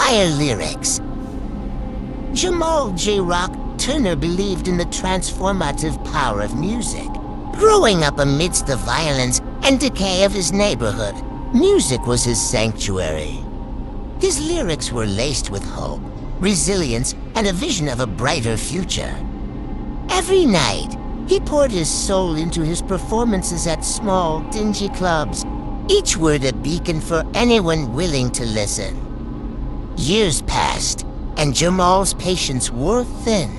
fire lyrics. Jamal J. Rock Turner believed in the transformative power of music. Growing up amidst the violence and decay of his neighborhood, music was his sanctuary. His lyrics were laced with hope, resilience, and a vision of a brighter future. Every night, he poured his soul into his performances at small, dingy clubs, each word a beacon for anyone willing to listen. Years passed, and Jamal's patience wore thin.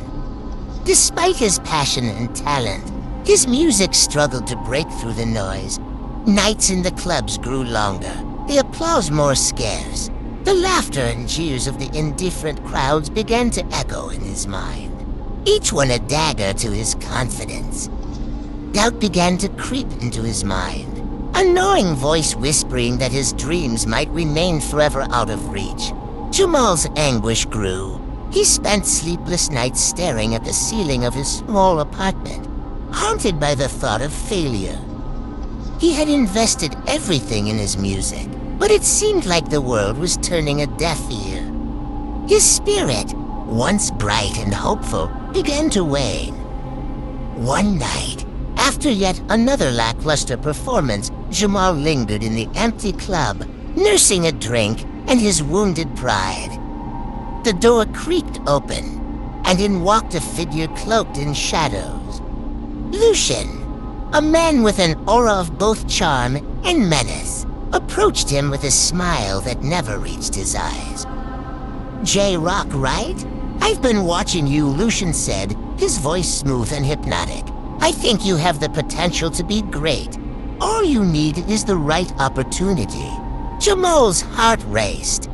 Despite his passion and talent, his music struggled to break through the noise. Nights in the clubs grew longer, the applause more scarce. The laughter and jeers of the indifferent crowds began to echo in his mind, each one a dagger to his confidence. Doubt began to creep into his mind, a gnawing voice whispering that his dreams might remain forever out of reach. Jamal's anguish grew. He spent sleepless nights staring at the ceiling of his small apartment, haunted by the thought of failure. He had invested everything in his music, but it seemed like the world was turning a deaf ear. His spirit, once bright and hopeful, began to wane. One night, after yet another lackluster performance, Jamal lingered in the empty club, nursing a drink and his wounded pride. The door creaked open, and in walked a figure cloaked in shadows. Lucian, a man with an aura of both charm and menace, approached him with a smile that never reached his eyes. "J. Rock, right? I've been watching you," Lucian said, his voice smooth and hypnotic. "I think you have the potential to be great. All you need is the right opportunity." Jamal's heart raced.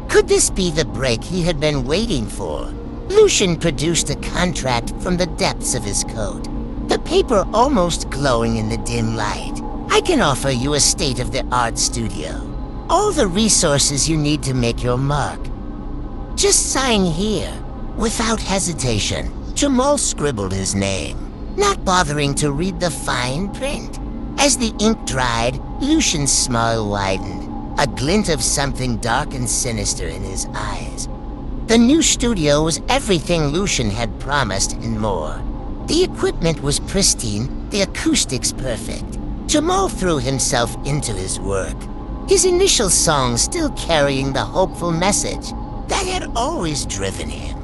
Could this be the break he had been waiting for? Lucian produced a contract from the depths of his coat, the paper almost glowing in the dim light. "I can offer you a state-of-the-art studio. All the resources you need to make your mark. Just sign here." Without hesitation, Jamal scribbled his name, not bothering to read the fine print. As the ink dried, Lucian's smile widened, a glint of something dark and sinister in his eyes. The new studio was everything Lucian had promised and more. The equipment was pristine, the acoustics perfect. Jamal threw himself into his work, his initial songs still carrying the hopeful message that had always driven him.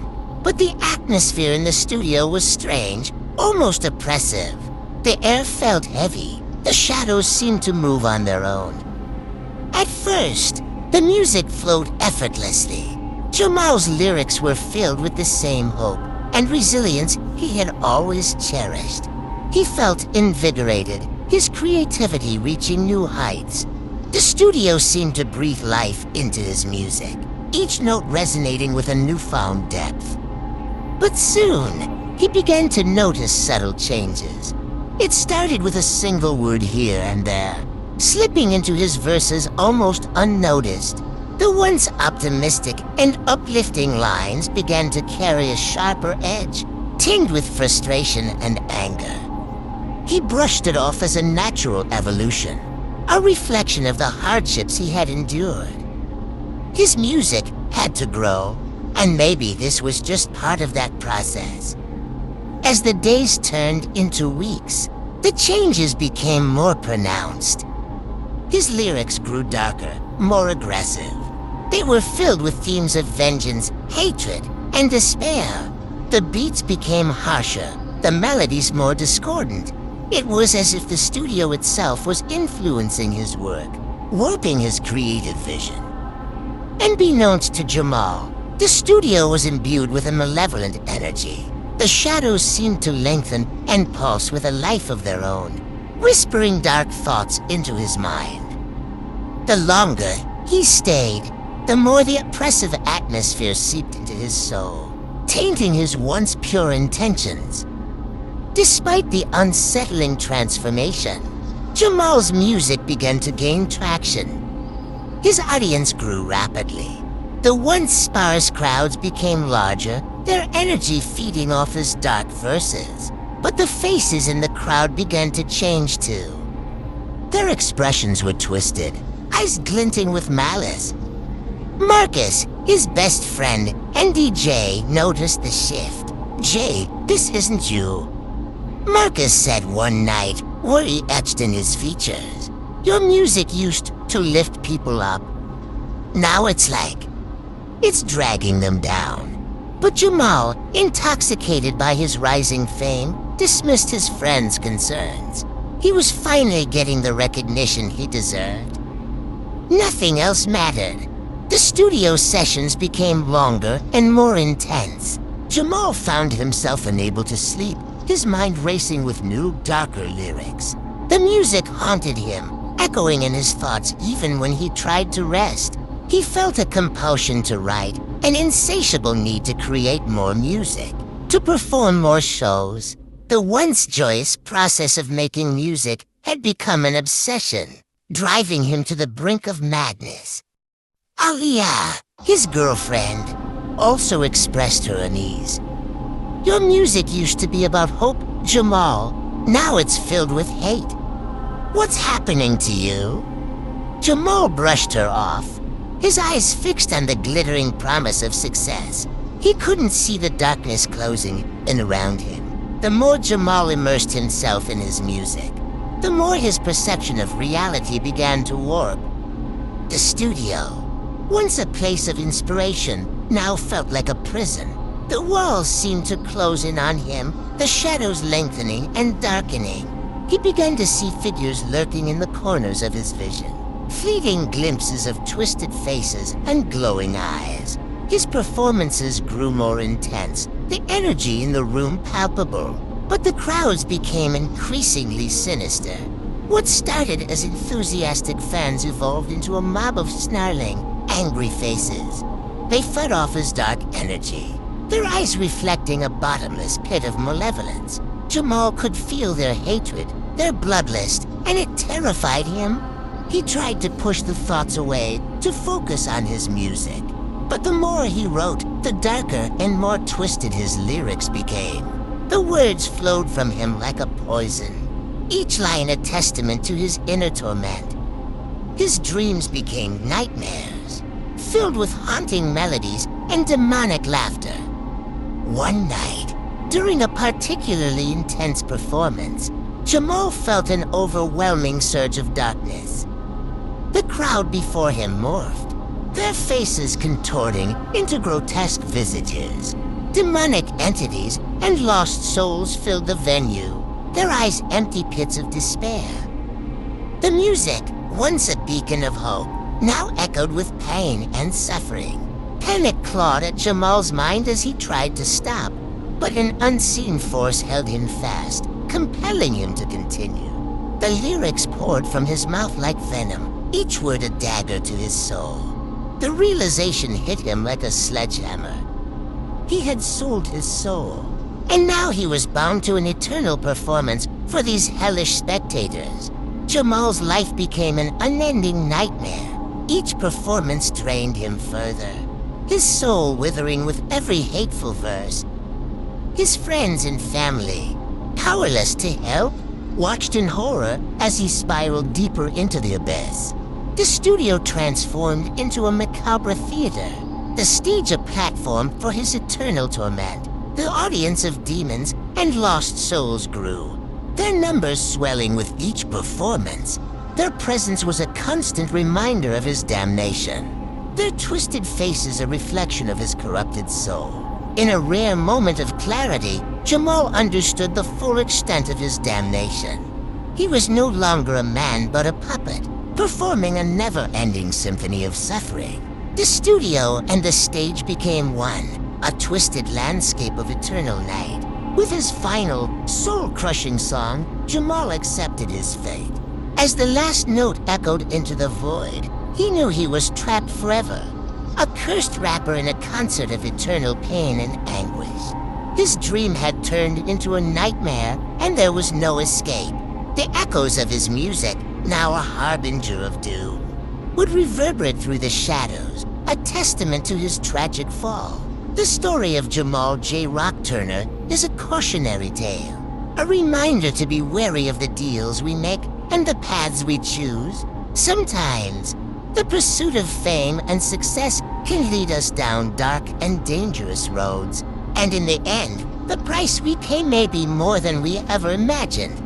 But the atmosphere in the studio was strange, almost oppressive. The air felt heavy. The shadows seemed to move on their own. At first, the music flowed effortlessly. Jamal's lyrics were filled with the same hope and resilience he had always cherished. He felt invigorated, his creativity reaching new heights. The studio seemed to breathe life into his music, each note resonating with a newfound depth. But soon, he began to notice subtle changes. It started with a single word here and there, slipping into his verses almost unnoticed. The once optimistic and uplifting lines began to carry a sharper edge, tinged with frustration and anger. He brushed it off as a natural evolution, a reflection of the hardships he had endured. His music had to grow, and maybe this was just part of that process. As the days turned into weeks, the changes became more pronounced. His lyrics grew darker, more aggressive. They were filled with themes of vengeance, hatred, and despair. The beats became harsher, the melodies more discordant. It was as if the studio itself was influencing his work, warping his creative vision. Unbeknownst to Jamal, the studio was imbued with a malevolent energy. The shadows seemed to lengthen and pulse with a life of their own, whispering dark thoughts into his mind. The longer he stayed, the more the oppressive atmosphere seeped into his soul, tainting his once pure intentions. Despite the unsettling transformation, Jamal's music began to gain traction. His audience grew rapidly. The once sparse crowds became larger, their energy feeding off his dark verses. But the faces in the crowd began to change too. Their expressions were twisted, eyes glinting with malice. Marcus, His best friend and DJ noticed the shift. "Jay, this isn't you," Marcus said one night, worry etched in his features. "Your music used to lift people up. Now it's dragging them down." But Jamal, intoxicated by his rising fame, dismissed his friend's concerns. He was finally getting the recognition he deserved. Nothing else mattered. The studio sessions became longer and more intense. Jamal found himself unable to sleep, his mind racing with new, darker lyrics. The music haunted him, echoing in his thoughts even when he tried to rest. He felt a compulsion to write, an insatiable need to create more music, to perform more shows. The once joyous process of making music had become an obsession, driving him to the brink of madness. Aliyah, his girlfriend, also expressed her unease. "Your music used to be about hope, Jamal. Now it's filled with hate. What's happening to you?" Jamal brushed her off, his eyes fixed on the glittering promise of success. He couldn't see the darkness closing in around him. The more Jamal immersed himself in his music, the more his perception of reality began to warp. The studio, once a place of inspiration, now felt like a prison. The walls seemed to close in on him, the shadows lengthening and darkening. He began to see figures lurking in the corners of his vision, fleeting glimpses of twisted faces and glowing eyes. His performances grew more intense, the energy in the room palpable, but the crowds became increasingly sinister. What started as enthusiastic fans evolved into a mob of snarling, angry faces. They fed off his dark energy, their eyes reflecting a bottomless pit of malevolence. Jamal could feel their hatred, their bloodlust, and it terrified him. He tried to push the thoughts away, to focus on his music. But the more he wrote, the darker and more twisted his lyrics became. The words flowed from him like a poison, each line a testament to his inner torment. His dreams became nightmares, filled with haunting melodies and demonic laughter. One night, during a particularly intense performance, Jamal felt an overwhelming surge of darkness. The crowd before him morphed, their faces contorting into grotesque visages. Demonic entities and lost souls filled the venue, their eyes empty pits of despair. The music, once a beacon of hope, now echoed with pain and suffering. Panic clawed at Jamal's mind as he tried to stop, but an unseen force held him fast, compelling him to continue. The lyrics poured from his mouth like venom, each word a dagger to his soul. The realization hit him like a sledgehammer. He had sold his soul, and now he was bound to an eternal performance for these hellish spectators. Jamal's life became an unending nightmare. Each performance drained him further, his soul withering with every hateful verse. His friends and family, powerless to help, watched in horror as he spiraled deeper into the abyss. The studio transformed into a macabre theater, the stage a platform for his eternal torment. The audience of demons and lost souls grew, their numbers swelling with each performance. Their presence was a constant reminder of his damnation, their twisted faces a reflection of his corrupted soul. In a rare moment of clarity, Jamal understood the full extent of his damnation. He was no longer a man but a puppet, performing a never-ending symphony of suffering. The studio and the stage became one, a twisted landscape of eternal night. With his final, soul-crushing song, Jamal accepted his fate. As the last note echoed into the void, he knew he was trapped forever, a cursed rapper in a concert of eternal pain and anguish. His dream had turned into a nightmare, and there was no escape. The echoes of his music, now a harbinger of doom, would reverberate through the shadows, a testament to his tragic fall. The story of Jamal J. Rock Turner is a cautionary tale, a reminder to be wary of the deals we make and the paths we choose. Sometimes, The pursuit of fame and success can lead us down dark and dangerous roads. And in the end, the price we pay may be more than we ever imagined.